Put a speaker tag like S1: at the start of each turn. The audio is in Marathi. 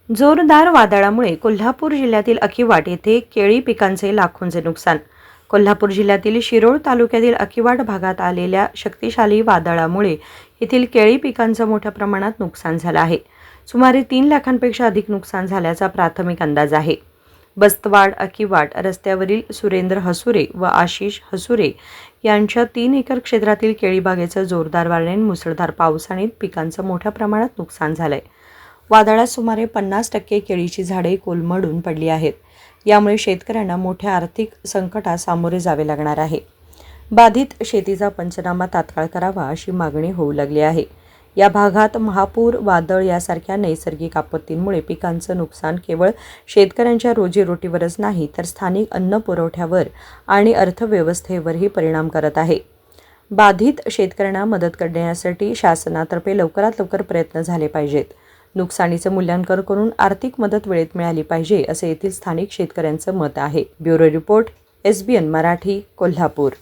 S1: जोरदार वादळामुळे कोल्हापूर जिल्ह्यातील अकिवाट येथे केळी पिकांचे लाखोंचे नुकसान. कोल्हापूर जिल्ह्यातील शिरोळ तालुक्यातील अकिवाट भागात आलेल्या शक्तिशाली वादळामुळे येथील केळी पिकांचं मोठ्या प्रमाणात नुकसान झालं आहे. सुमारे 3 लाखांपेक्षा अधिक नुकसान झाल्याचा प्राथमिक अंदाज आहे. बस्तवाड अकिवाट रस्त्यावरील सुरेंद्र हसुरे व आशिष हसुरे यांच्या 3 एकर क्षेत्रातील केळी बागेचं जोरदार वाऱ्याने मुसळधार पावसाने पिकांचं मोठ्या प्रमाणात नुकसान झालंय. वादळात सुमारे 50% केळीची झाडे कोलमडून पडली आहेत. यामुळे शेतकऱ्यांना मोठ्या आर्थिक संकटास सामोरे जावे लागणार आहे. बाधित शेतीचा पंचनामा तात्काळ करावा अशी मागणी होऊ लागली आहे. या भागात महापूर, वादळ यासारख्या नैसर्गिक आपत्तींमुळे पिकांचं नुकसान केवळ शेतकऱ्यांच्या रोजीरोटीवरच नाही तर स्थानिक अन्न पुरवठ्यावर आणि अर्थव्यवस्थेवरही परिणाम करत आहे. बाधित शेतकऱ्यांना मदत करण्यासाठी शासनातर्फे लवकरात लवकर प्रयत्न झाले पाहिजेत. नुकसानीचं मूल्यांकन करून आर्थिक मदत वेळेत मिळाली पाहिजे असे येथील स्थानिक शेतकऱ्यांचं मत आहे. Bureau report, SBN Marathi, Kolhapur.